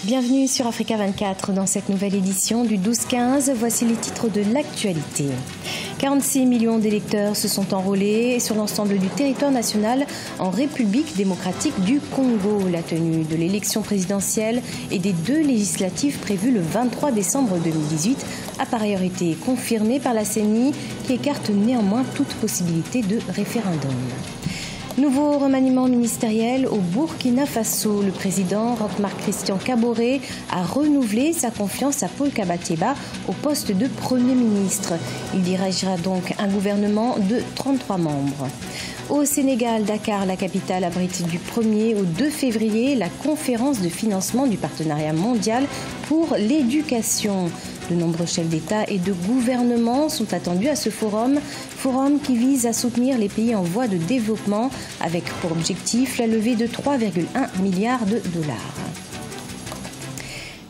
Bienvenue sur Africa 24 dans cette nouvelle édition du 12-15. Voici les titres de l'actualité. 46 millions d'électeurs se sont enrôlés sur l'ensemble du territoire national en République démocratique du Congo. La tenue de l'élection présidentielle et des deux législatives prévues le 23 décembre 2018 a par ailleurs été confirmée par la CENI qui écarte néanmoins toute possibilité de référendum. Nouveau remaniement ministériel au Burkina Faso. Le président Roch-Marc Christian Kaboré a renouvelé sa confiance à Paul Kabatieba au poste de Premier ministre. Il dirigera donc un gouvernement de 33 membres. Au Sénégal, Dakar, la capitale, abrite du 1er au 2 février la conférence de financement du partenariat mondial pour l'éducation. De nombreux chefs d'État et de gouvernement sont attendus à ce forum qui vise à soutenir les pays en voie de développement avec pour objectif la levée de 3,1 milliards de dollars.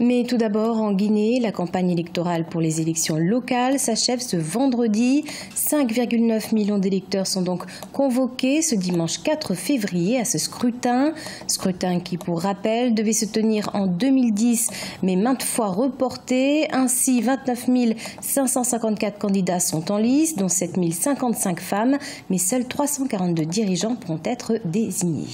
Mais tout d'abord, en Guinée, la campagne électorale pour les élections locales s'achève ce vendredi. 5,9 millions d'électeurs sont donc convoqués ce dimanche 4 février à ce scrutin. Scrutin qui, pour rappel, devait se tenir en 2010, mais maintes fois reporté. Ainsi, 29 554 candidats sont en lice, dont 7 055 femmes, mais seuls 342 dirigeants pourront être désignés.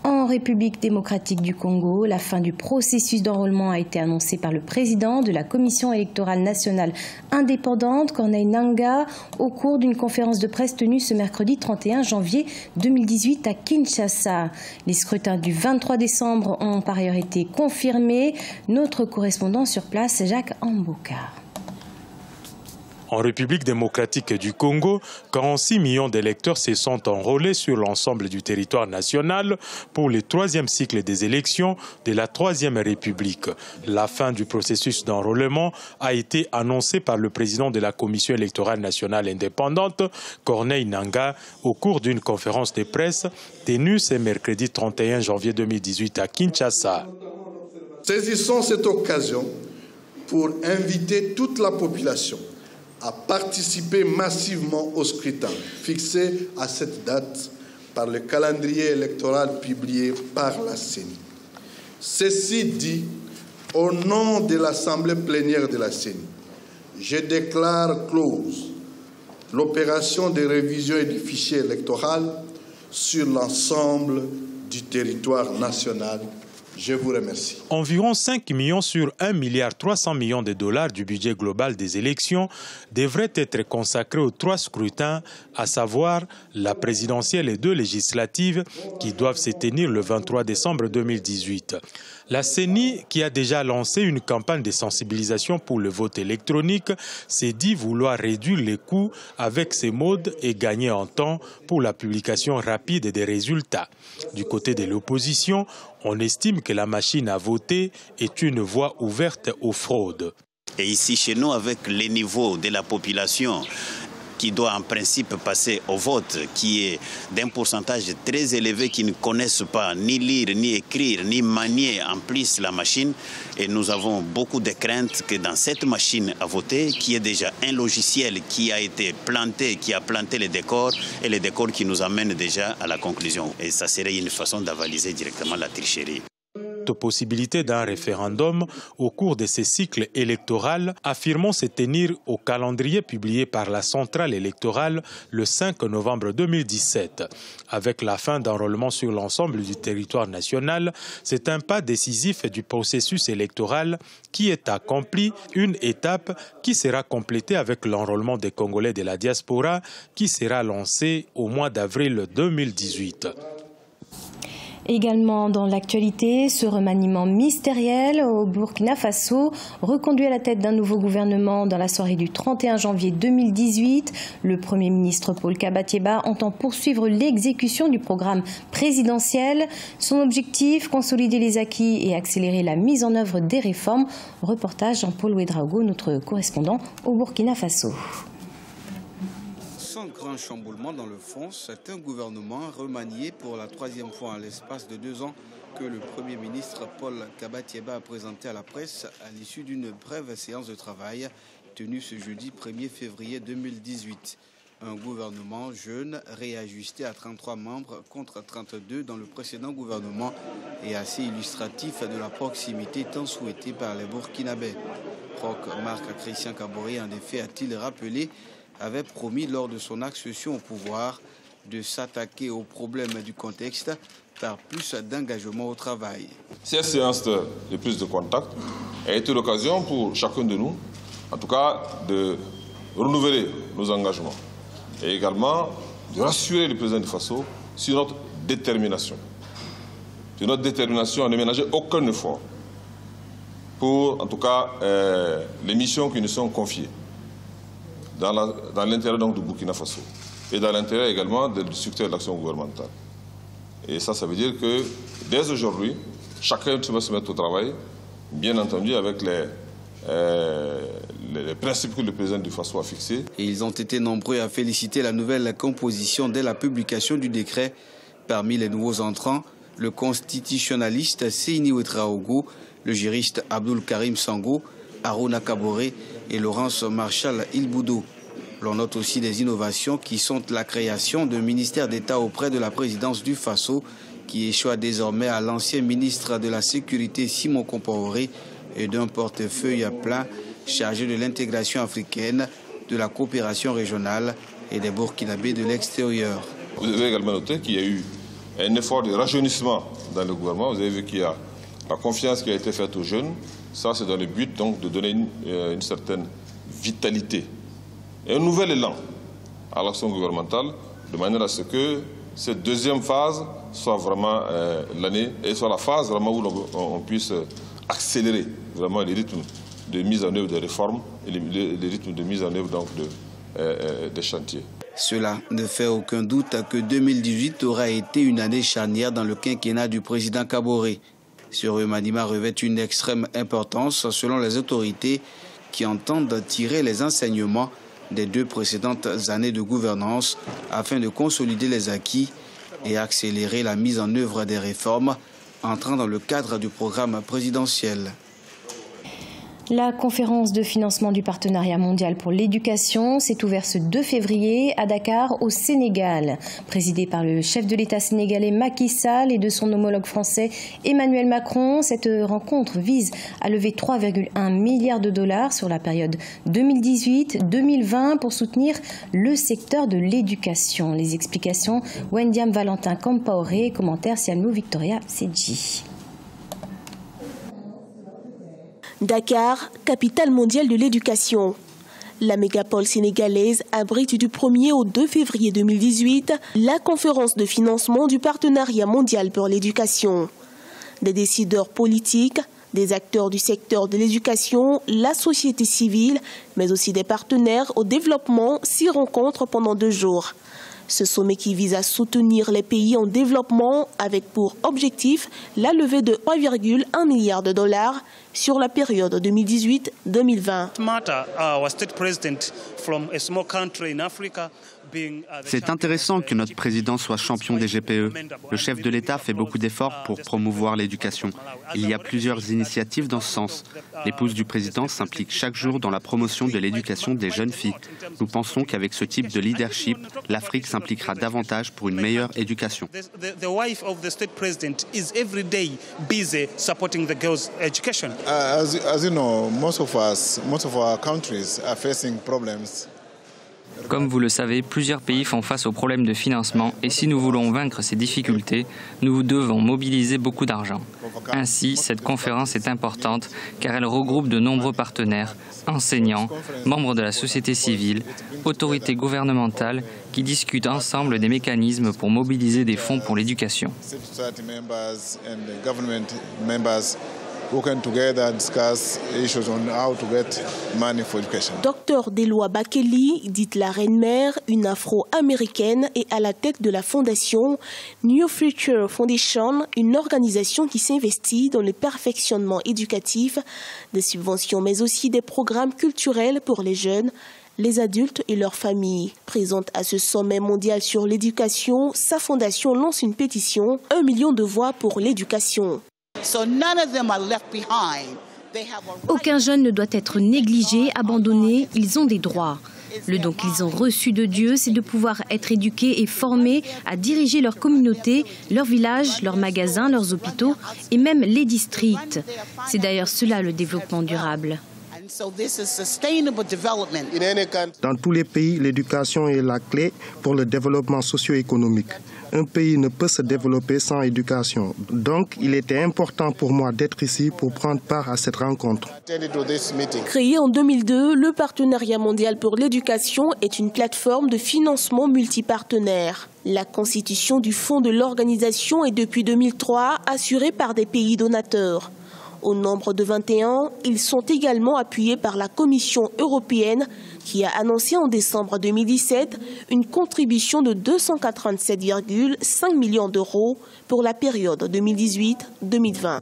En République démocratique du Congo, la fin du processus d'enrôlement a été annoncée par le président de la Commission électorale nationale indépendante, Corneille Nangaa, au cours d'une conférence de presse tenue ce mercredi 31 janvier 2018 à Kinshasa. Les scrutins du 23 décembre ont par ailleurs été confirmés. Notre correspondant sur place, Jacques Amboka. En République démocratique du Congo, 46 millions d'électeurs se sont enrôlés sur l'ensemble du territoire national pour le troisième cycle des élections de la Troisième République. La fin du processus d'enrôlement a été annoncée par le président de la Commission électorale nationale indépendante, Corneille Nangaa, au cours d'une conférence de presse tenue ce mercredi 31 janvier 2018 à Kinshasa. Saisissons cette occasion pour inviter toute la population à participer massivement au scrutin fixé à cette date par le calendrier électoral publié par la CENI. Ceci dit, au nom de l'Assemblée plénière de la CENI, je déclare close l'opération de révision du fichier électoral sur l'ensemble du territoire national. Je vous remercie. Environ 5 millions sur 1,3 milliard de dollars du budget global des élections devraient être consacrés aux 3 scrutins, à savoir la présidentielle et 2 législatives qui doivent se tenir le 23 décembre 2018. La CENI, qui a déjà lancé une campagne de sensibilisation pour le vote électronique, s'est dit vouloir réduire les coûts avec ces modes et gagner en temps pour la publication rapide des résultats. Du côté de l'opposition, on estime que la machine à voter est une voie ouverte aux fraudes. Et ici, chez nous, avec les niveaux de la population qui doit en principe passer au vote, qui est d'un pourcentage très élevé, qui ne connaissent pas ni lire, ni écrire, ni manier en plus la machine. Et nous avons beaucoup de craintes que dans cette machine à voter, qui est déjà un logiciel qui a été planté, qui a planté les décors, et les décors qui nous amènent déjà à la conclusion. Et ça serait une façon d'avaliser directement la tricherie. Possibilité d'un référendum au cours de ce cycle électoral, affirmant se tenir au calendrier publié par la centrale électorale le 5 novembre 2017. Avec la fin d'enrôlement sur l'ensemble du territoire national, c'est un pas décisif du processus électoral qui est accompli, une étape qui sera complétée avec l'enrôlement des Congolais de la diaspora qui sera lancé au mois d'avril 2018. Également dans l'actualité, ce remaniement mystériel au Burkina Faso, reconduit à la tête d'un nouveau gouvernement dans la soirée du 31 janvier 2018. Le Premier ministre Paul Kabatieba entend poursuivre l'exécution du programme présidentiel. Son objectif, consolider les acquis et accélérer la mise en œuvre des réformes. Reportage Jean-Paul Ouedraogo, notre correspondant au Burkina Faso. Sans grand chamboulement dans le fond, c'est un gouvernement remanié pour la 3e fois en l'espace de 2 ans que le Premier ministre Paul Kabatieba a présenté à la presse à l'issue d'une brève séance de travail tenue ce jeudi 1er février 2018. Un gouvernement jeune, réajusté à 33 membres contre 32 dans le précédent gouvernement et assez illustratif de la proximité tant souhaitée par les Burkinabés. Proc Marc Christian Kaboré, en effet, a-t-il rappelé, avait promis lors de son accession au pouvoir de s'attaquer aux problèmes du contexte par plus d'engagement au travail. Cette séance de prise de contact a été l'occasion pour chacun de nous, en tout cas, de renouveler nos engagements et également de rassurer le président du Faso sur notre détermination. Sur notre détermination à ne ménager aucun effort pour, en tout cas, les missions qui nous sont confiées dans l'intérêt du Burkina Faso et dans l'intérêt également du succès de l'action gouvernementale. Et ça veut dire que dès aujourd'hui, chacun va se mettre au travail, bien entendu avec les principes que le président du Faso a fixés. Et ils ont été nombreux à féliciter la nouvelle composition dès la publication du décret. Parmi les nouveaux entrants, le constitutionnaliste Seyni Ouetraogo, le juriste Abdul Karim Sango, Aruna Kaboré et Laurence Marshall Ilboudou. L'on note aussi des innovations qui sont la création d'un ministère d'État auprès de la présidence du Faso, qui échoue désormais à l'ancien ministre de la Sécurité Simon Compaoré et d'un portefeuille plein chargé de l'intégration africaine, de la coopération régionale et des Burkinabés de l'extérieur. Vous avez également noté qu'il y a eu un effort de rajeunissement dans le gouvernement. Vous avez vu qu'il y a la confiance qui a été faite aux jeunes. Ça, c'est dans le but donc, de donner une certaine vitalité et un nouvel élan à l'action gouvernementale, de manière à ce que cette deuxième phase soit vraiment l'année et soit la phase vraiment où on puisse accélérer vraiment les rythmes de mise en œuvre des réformes et les rythmes de mise en œuvre donc, des chantiers. Cela ne fait aucun doute que 2018 aura été une année charnière dans le quinquennat du président Kaboré. Ce remaniement revêt une extrême importance selon les autorités qui entendent tirer les enseignements des 2 précédentes années de gouvernance afin de consolider les acquis et accélérer la mise en œuvre des réformes entrant dans le cadre du programme présidentiel. La conférence de financement du partenariat mondial pour l'éducation s'est ouverte ce 2 février à Dakar, au Sénégal. Présidée par le chef de l'État sénégalais Macky Sall et de son homologue français Emmanuel Macron, cette rencontre vise à lever 3,1 milliards de dollars sur la période 2018-2020 pour soutenir le secteur de l'éducation. Les explications, Wendiam Valentin Compaoré, commentaire Sianou Victoria Sedji. Dakar, capitale mondiale de l'éducation. La mégapole sénégalaise abrite du 1er au 2 février 2018 la conférence de financement du partenariat mondial pour l'éducation. Des décideurs politiques, des acteurs du secteur de l'éducation, la société civile, mais aussi des partenaires au développement s'y rencontrent pendant 2 jours. Ce sommet qui vise à soutenir les pays en développement avec pour objectif la levée de 3,1 milliards de dollars sur la période 2018-2020. C'est intéressant que notre président soit champion des GPE. Le chef de l'État fait beaucoup d'efforts pour promouvoir l'éducation. Il y a plusieurs initiatives dans ce sens. L'épouse du président s'implique chaque jour dans la promotion de l'éducation des jeunes filles. Nous pensons qu'avec ce type de leadership, l'Afrique s'impliquera davantage pour une meilleure éducation. As you know, most of our countries are facing problems. Comme vous le savez, plusieurs pays font face aux problèmes de financement et si nous voulons vaincre ces difficultés, nous devons mobiliser beaucoup d'argent. Ainsi, cette conférence est importante car elle regroupe de nombreux partenaires, enseignants, membres de la société civile, autorités gouvernementales qui discutent ensemble des mécanismes pour mobiliser des fonds pour l'éducation. Dr Deloa Bakeli, dite la reine-mère, une afro-américaine, est à la tête de la fondation New Future Foundation, une organisation qui s'investit dans le perfectionnement éducatif, des subventions mais aussi des programmes culturels pour les jeunes, les adultes et leurs familles. Présente à ce sommet mondial sur l'éducation, sa fondation lance une pétition, 1 million de voix pour l'éducation. Aucun jeune ne doit être négligé, abandonné, ils ont des droits. Le don qu'ils ont reçu de Dieu, c'est de pouvoir être éduqués et formés à diriger leur communauté, leur village, leurs magasins, leurs hôpitaux et même les districts. C'est d'ailleurs cela le développement durable. Dans tous les pays, l'éducation est la clé pour le développement socio-économique. Un pays ne peut se développer sans éducation. Donc, il était important pour moi d'être ici pour prendre part à cette rencontre. Créé en 2002, le Partenariat mondial pour l'éducation est une plateforme de financement multipartenaire. La constitution du fonds de l'organisation est depuis 2003 assurée par des pays donateurs. Au nombre de 21, ils sont également appuyés par la Commission européenne qui a annoncé en décembre 2017 une contribution de 287,5 millions d'euros pour la période 2018-2020.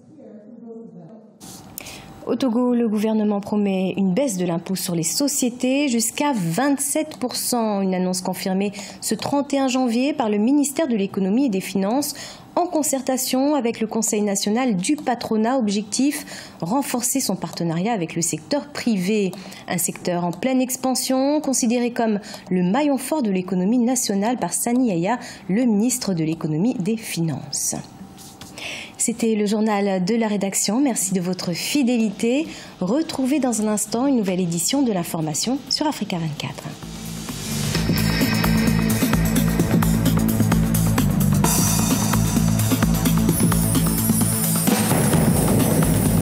Au Togo, le gouvernement promet une baisse de l'impôt sur les sociétés jusqu'à 27%. Une annonce confirmée ce 31 janvier par le ministère de l'économie et des finances en concertation avec le Conseil national du patronat. Objectif, renforcer son partenariat avec le secteur privé. Un secteur en pleine expansion, considéré comme le maillon fort de l'économie nationale par Sani Yaya, le ministre de l'économie et des finances. C'était le journal de la rédaction. Merci de votre fidélité. Retrouvez dans un instant une nouvelle édition de l'information sur Africa 24.